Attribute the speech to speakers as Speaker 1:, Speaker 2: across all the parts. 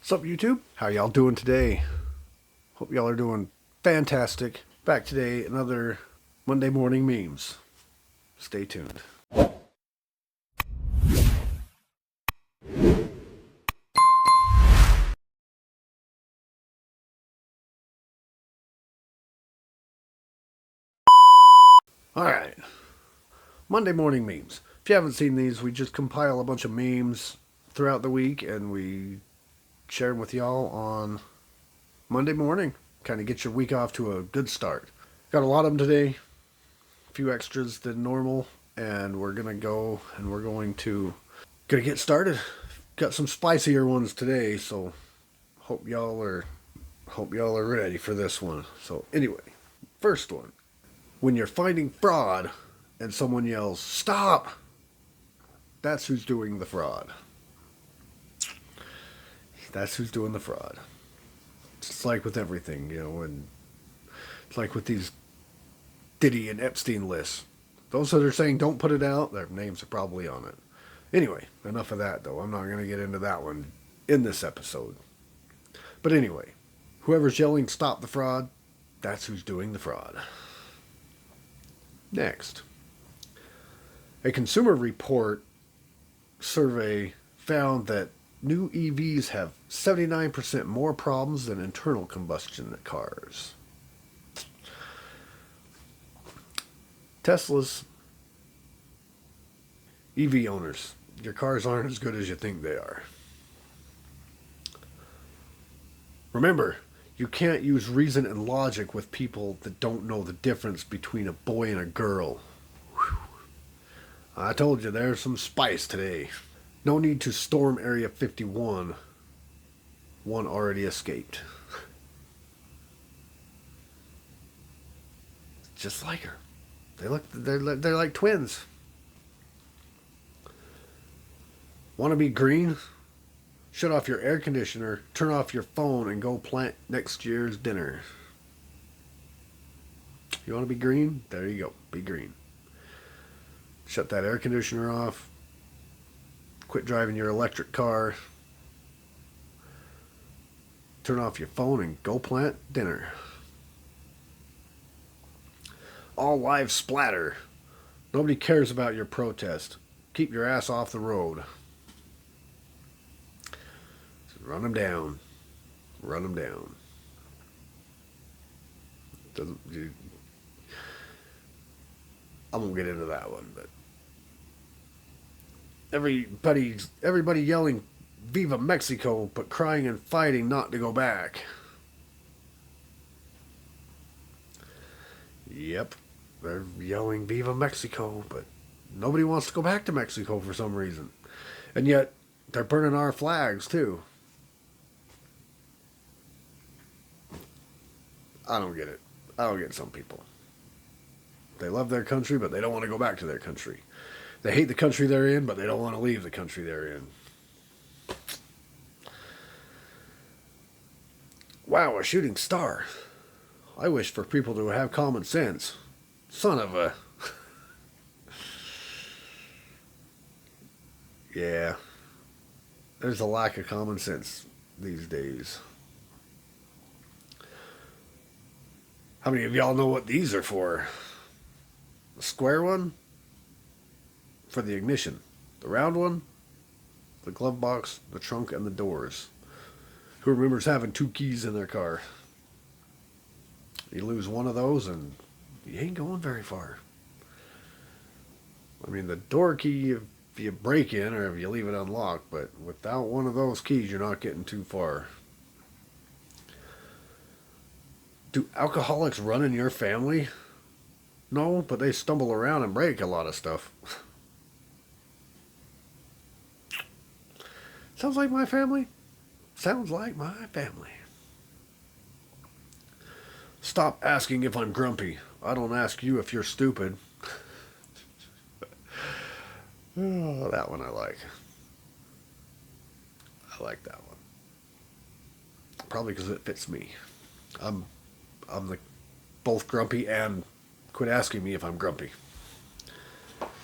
Speaker 1: What's up, YouTube? How y'all doing today? Hope y'all are doing fantastic. Back today, another Monday morning memes. Stay tuned. Alright, Monday morning memes. If you haven't seen these, we just compile a bunch of memes throughout the week and we share them with y'all on Monday morning. Kind of get your week off to a good start. Got a lot of them today, a few extras than normal, and we're going to get started. Got some spicier ones today, so hope y'all are ready for this one. So anyway, first one. When you're fighting fraud and someone yells, "Stop!" That's who's doing the fraud. That's who's doing the fraud. It's like with everything, and it's like with these Diddy and Epstein lists. Those that are saying don't put it out, their names are probably on it. Anyway, enough of that, though. I'm not going to get into that one in this episode. But anyway, whoever's yelling "Stop the fraud," that's who's doing the fraud. Next. A Consumer Report survey found that new EVs have 79% more problems than internal combustion cars. Tesla's EV owners, your cars aren't as good as you think they are. Remember, you can't use reason and logic with people that don't know the difference between a boy and a girl. Whew. I told you there's some spice today. No need to storm Area 51. One already escaped. Just like her. They're like twins. Want to be green? Shut off your air conditioner, turn off your phone, and go plant next year's dinner. You want to be green? There you go. Be green. Shut that air conditioner off. Quit driving your electric car. Turn off your phone and go plant dinner. All lives splatter. Nobody cares about your protest. Keep your ass off the road. Run them down. Run them down. I won't get into that one, but everybody yelling "Viva Mexico," but crying and fighting not to go back. Yep, they're yelling "Viva Mexico," but nobody wants to go back to Mexico for some reason. And yet, they're burning our flags, too. I don't get it. I don't get some people. They love their country, but they don't want to go back to their country. They hate the country they're in, but they don't want to leave the country they're in. Wow, a shooting star. I wish for people to have common sense. Son of a... Yeah. There's a lack of common sense these days. How many of y'all know what these are for? The square one? For the ignition. The round one? The glove box, the trunk, and the doors. Who remembers having two keys in their car? You lose one of those and you ain't going very far. I mean, the door key, if you break in or if you leave it unlocked, but without one of those keys, you're not getting too far. Do alcoholics run in your family? No, but they stumble around and break a lot of stuff. Sounds like my family. Sounds like my family. Stop asking if I'm grumpy. I don't ask you if you're stupid. Oh, that one I like. I like that one. Probably because it fits me. I'm both grumpy and quit asking me if I'm grumpy.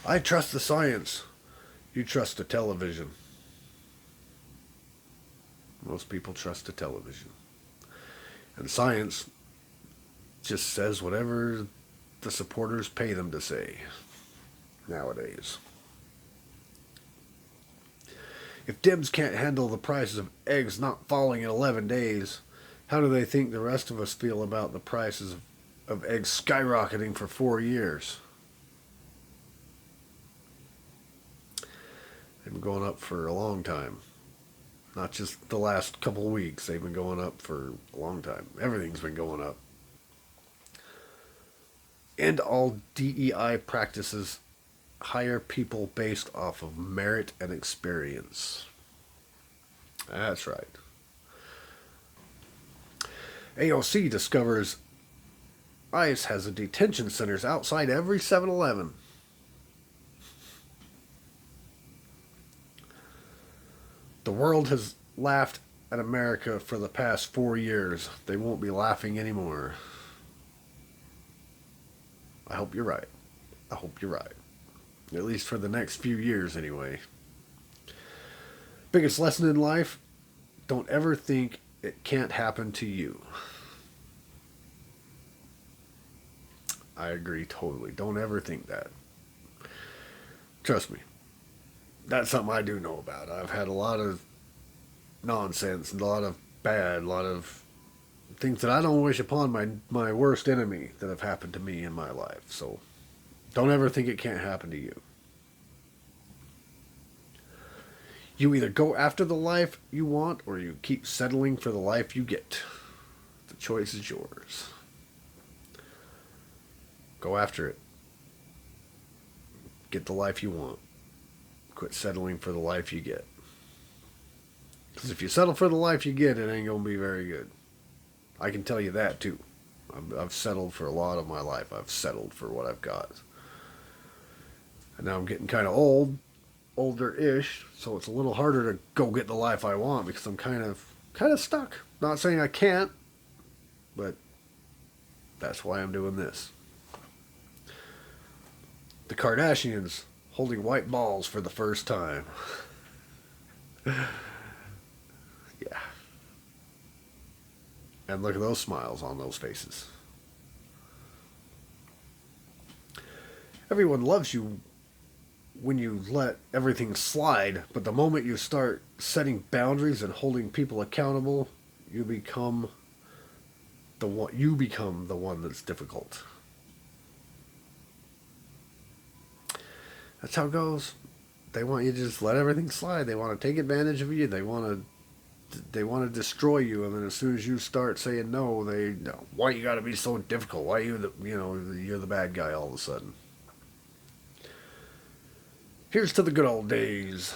Speaker 1: I trust the science. You trust the television. Most people trust the television. And science just says whatever the supporters pay them to say nowadays. If Dibs can't handle the prices of eggs not falling in 11 days, how do they think the rest of us feel about the prices of eggs skyrocketing for 4 years? They've been going up for a long time. Not just the last couple of weeks. They've been going up for a long time. Everything's been going up. And all DEI practices hire people based off of merit and experience. That's right. AOC discovers ICE has a detention centers outside every 7-Eleven. The world has laughed at America for the past 4 years. They won't be laughing anymore. I hope you're right. I hope you're right. At least for the next few years, anyway. Biggest lesson in life, don't ever think it can't happen to you. I agree totally. Don't ever think that. Trust me. That's something I do know about. I've had a lot of nonsense, a lot of bad, a lot of things that I don't wish upon my worst enemy that have happened to me in my life. So don't ever think it can't happen to you. You either go after the life you want or you keep settling for the life you get. The choice is yours. Go after it. Get the life you want. Quit settling for the life you get. Because if you settle for the life you get, it ain't going to be very good. I can tell you that too. I've settled for a lot of my life. I've settled for what I've got. And now I'm getting kind of older-ish, so it's a little harder to go get the life I want because I'm kind of stuck. Not saying I can't, but that's why I'm doing this. The Kardashians holding white balls for the first time. Yeah. And look at those smiles on those faces. Everyone loves you when you let everything slide, but the moment you start setting boundaries and holding people accountable, you become the one that's difficult. That's how it goes. They want you to just let everything slide. They want to take advantage of you. They want to destroy you. And then as soon as you start saying no, why you got to be so difficult? Why you're the bad guy all of a sudden. Here's to the good old days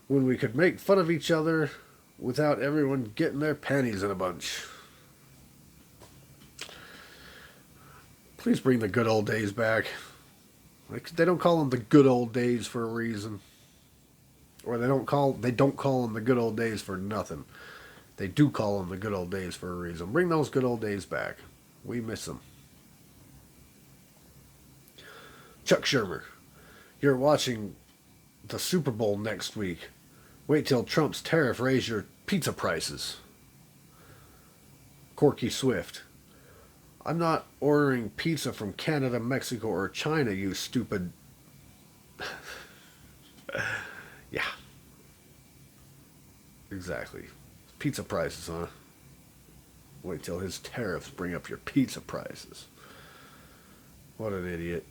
Speaker 1: when we could make fun of each other without everyone getting their panties in a bunch. Please bring the good old days back. They don't call them the good old days for a reason. Or they don't call them the good old days for nothing. They do call them the good old days for a reason. Bring those good old days back. We miss them. Chuck Schumer, you're watching the Super Bowl next week. Wait till Trump's tariff raise your pizza prices. Corky Swift, I'm not ordering pizza from Canada, Mexico, or China, you stupid... Yeah. Exactly. Pizza prices, huh? Wait till his tariffs bring up your pizza prices. What an idiot.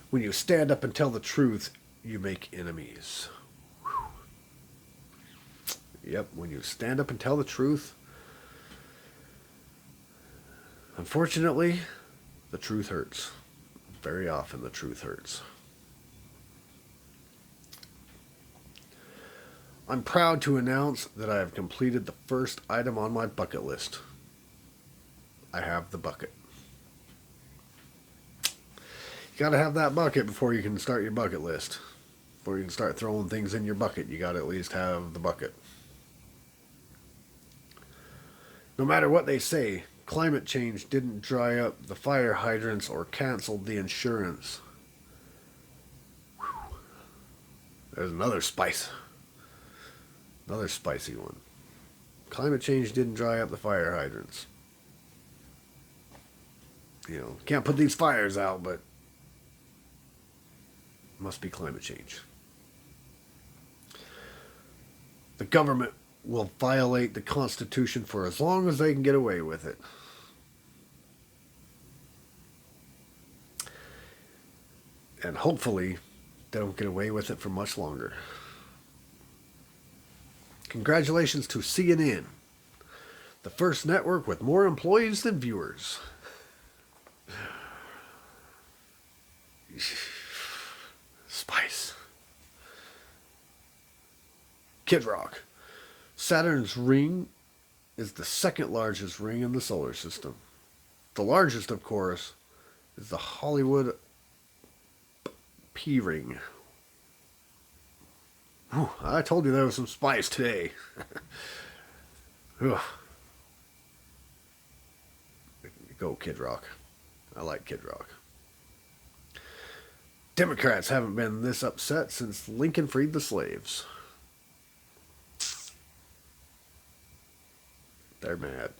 Speaker 1: When you stand up and tell the truth, you make enemies. Whew. Yep, when you stand up and tell the truth, unfortunately, the truth hurts. Very often the truth hurts. I'm proud to announce that I have completed the first item on my bucket list. I have the bucket. You gotta have that bucket before you can start your bucket list. Before you can start throwing things in your bucket, you gotta at least have the bucket. No matter what they say, climate change didn't dry up the fire hydrants or canceled the insurance. Whew. There's another spice. Another spicy one. Climate change didn't dry up the fire hydrants. Can't put these fires out, but must be climate change. The government will violate the Constitution for as long as they can get away with it. And hopefully, they don't get away with it for much longer. Congratulations to CNN, the first network with more employees than viewers. Spice. Kid Rock. Saturn's ring is the second largest ring in the solar system. The largest, of course, is the Hollywood P ring. Whew, I told you there was some spice today. Go Kid Rock. I like Kid Rock. Democrats haven't been this upset since Lincoln freed the slaves. They're mad.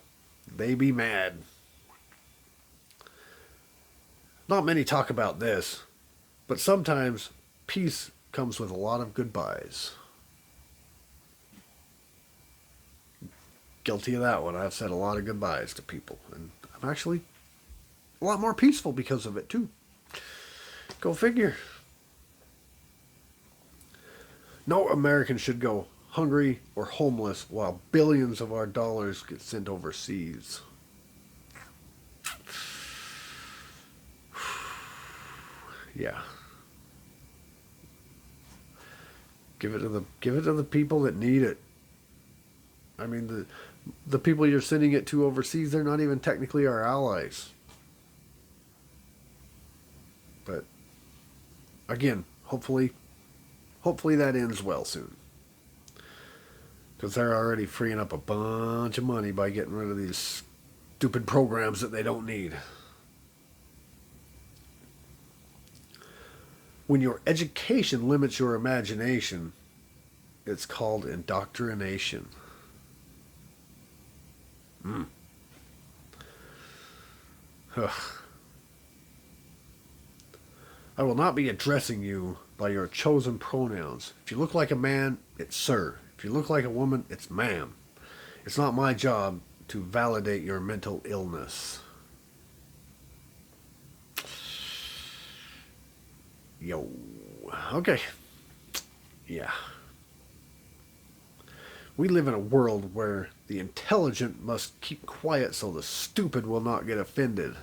Speaker 1: They be mad. Not many talk about this, but sometimes peace comes with a lot of goodbyes. Guilty of that one. I've said a lot of goodbyes to people, and I'm actually a lot more peaceful because of it too. Go figure. No American should go hungry or homeless while billions of our dollars get sent overseas. Yeah. Give it to the people that need it. I mean, the people you're sending it to overseas, they're not even technically our allies. But again, hopefully that ends well soon. Because they're already freeing up a bunch of money by getting rid of these stupid programs that they don't need. When your education limits your imagination, it's called indoctrination. Ugh. I will not be addressing you by your chosen pronouns. If you look like a man, it's sir. If you look like a woman, it's ma'am. It's not my job to validate your mental illness. Yo. Okay. Yeah. We live in a world where the intelligent must keep quiet so the stupid will not get offended.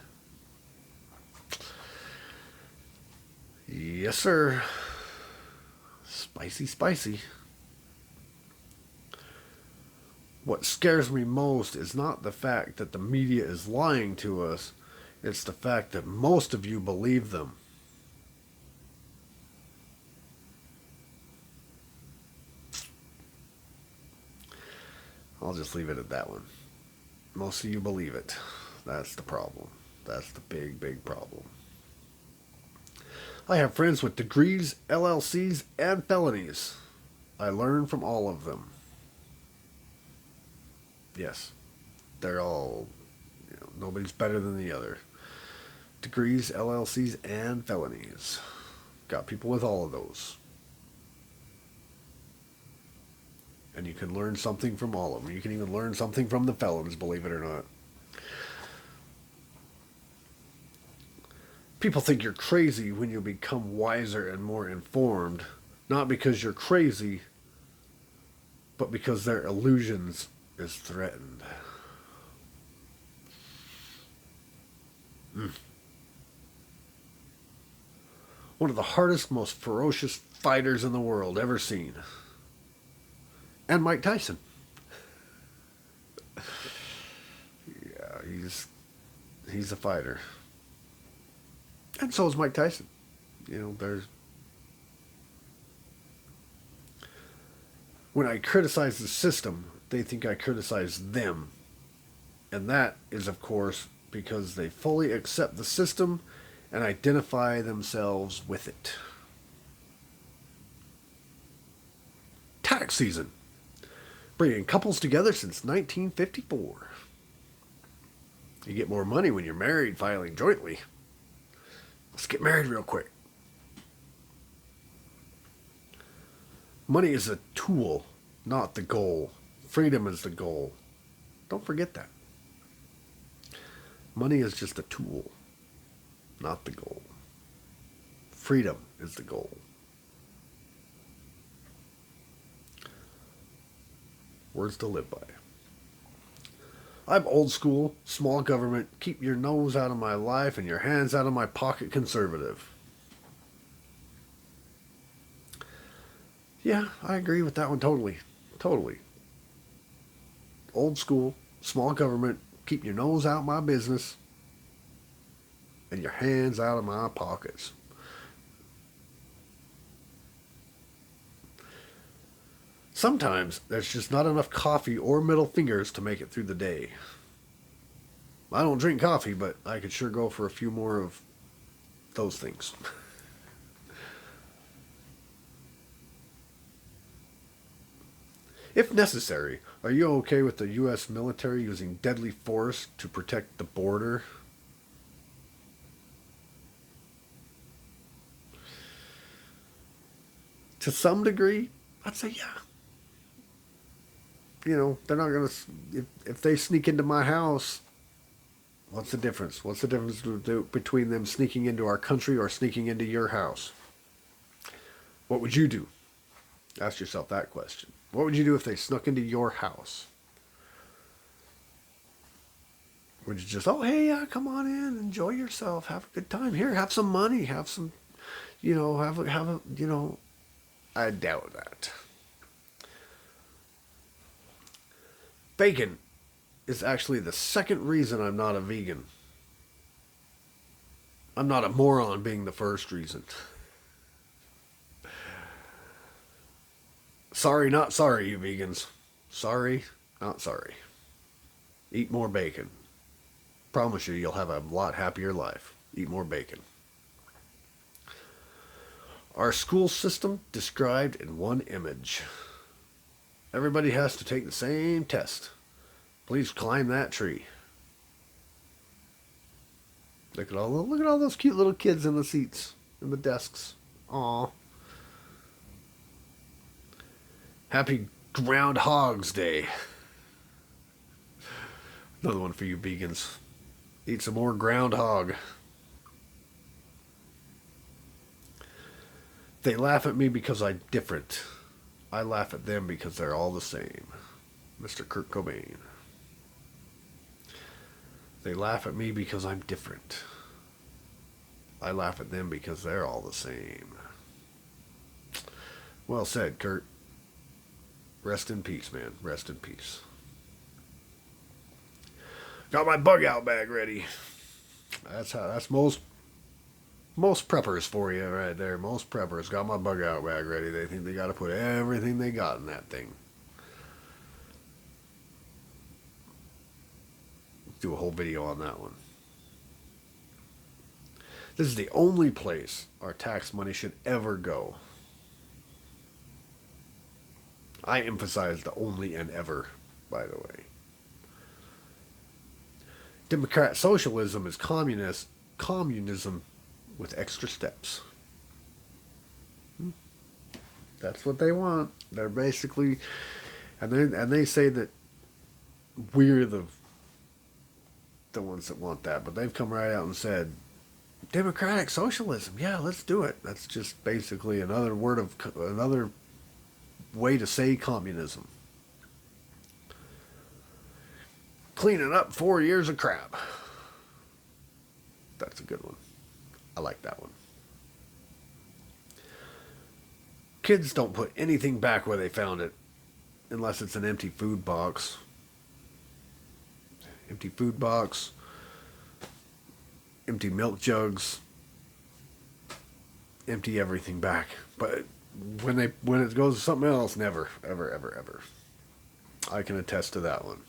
Speaker 1: Yes, sir. Spicy, spicy. What scares me most is not the fact that the media is lying to us. It's the fact that most of you believe them. I'll just leave it at that one. Most of you believe it. That's the problem. That's the big, big problem. I have friends with degrees, LLCs, and felonies. I learn from all of them. Yes, they're all, nobody's better than the other. Degrees, LLCs, and felonies. Got people with all of those. And you can learn something from all of them. You can even learn something from the felons, believe it or not. People think you're crazy when you become wiser and more informed. Not because you're crazy, but because their illusions is threatened. One of the hardest, most ferocious fighters in the world ever seen. And Mike Tyson. Yeah, he's a fighter. And so is Mike Tyson. When I criticize the system, they think I criticize them. And that is, of course, because they fully accept the system and identify themselves with it. Tax season. bringing couples together since 1954. You get more money when you're married filing jointly. Let's get married real quick. Money is a tool, not the goal. Freedom is the goal. Don't forget that. Money is just a tool, not the goal. Freedom is the goal. Words to live by. I'm old school, small government, keep your nose out of my life and your hands out of my pocket conservative. Yeah, I agree with that one totally. Totally. Old school, small government, keep your nose out of my business and your hands out of my pockets. Sometimes there's just not enough coffee or middle fingers to make it through the day. I don't drink coffee, but I could sure go for a few more of those things. If necessary, are you okay with the U.S. military using deadly force to protect the border? To some degree, I'd say yeah. You know, they're not going to, if they sneak into my house, what's the difference? What's the difference between them sneaking into our country or sneaking into your house? What would you do? Ask yourself that question. What would you do if they snuck into your house? Would you just, oh, hey, come on in, enjoy yourself, have a good time. Here, have some money, have some, I doubt that. Bacon is actually the second reason I'm not a vegan. I'm not a moron being the first reason. Sorry, not sorry, you vegans. Sorry, not sorry. Eat more bacon. Promise you, you'll have a lot happier life. Eat more bacon. Our school system described in one image. Everybody has to take the same test. Please climb that tree. Look at all those cute little kids in the seats, in the desks. Aw. Happy Groundhog's Day. Another one for you vegans. Eat some more groundhog. They laugh at me because I'm different. I laugh at them because they're all the same. Mr. Kurt Cobain. They laugh at me because I'm different. I laugh at them because they're all the same. Well said, Kurt. Rest in peace, man. Rest in peace. Got my bug out bag ready. That's most preppers for you right there. Most preppers got my bug out bag ready. They think they got to put everything they got in that thing. Do a whole video on that one. This is the only place our tax money should ever go. I emphasize the only and ever, by the way. Democrat socialism is communism with extra steps. That's what they want. They're basically, and they say that we're the ones that want that, but they've come right out and said, democratic socialism, yeah, let's do it. That's just basically another way to say communism. Cleaning up 4 years of crap. That's a good one. I like that one. Kids don't put anything back where they found it unless it's an empty food box. Empty food box. Empty milk jugs. Empty everything back. But when it goes to something else, never, ever, ever, ever. I can attest to that one.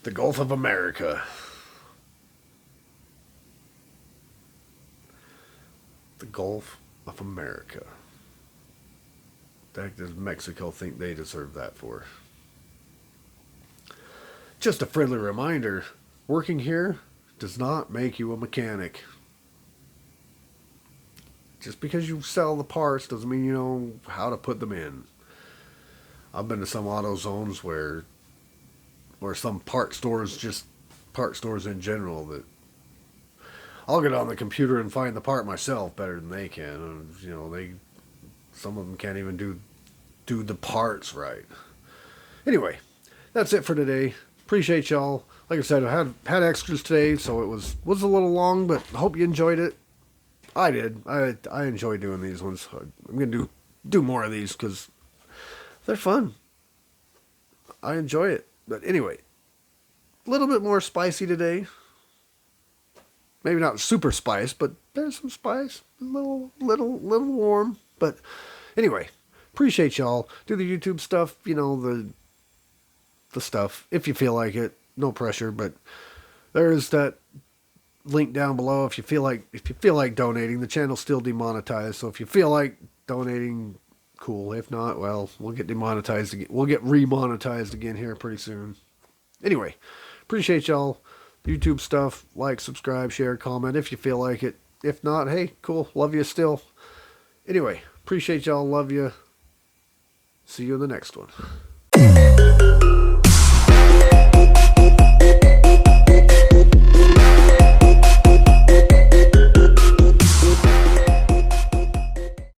Speaker 1: The Gulf of America. The Gulf of America. The heck does Mexico think they deserve that for? Just a friendly reminder, working here does not make you a mechanic. Just because you sell the parts doesn't mean you know how to put them in. I've been to some auto zones where some part stores, just part stores in general, that I'll get on the computer and find the part myself better than they can. And, you know, some of them can't even do the parts right. Anyway, that's it for today. Appreciate y'all. Like I said, I had extras today, so it was a little long, but I hope you enjoyed it. I did. I enjoy doing these ones. I'm gonna do more of these because they're fun. I enjoy it. But anyway, a little bit more spicy today. Maybe not super spice, but there's some spice. A little warm. But anyway, appreciate y'all. Do the YouTube stuff, you know, the stuff if you feel like it. No pressure, but there's that link down below if you feel like donating. The channel's still demonetized, so if you feel like donating, cool. If not, well, we'll get demonetized again. We'll get remonetized again here pretty soon. Anyway, appreciate y'all. YouTube stuff, like, subscribe, share, comment if you feel like it. If not, hey, cool. Love you still. Anyway, appreciate y'all. Love you. See you in the next one.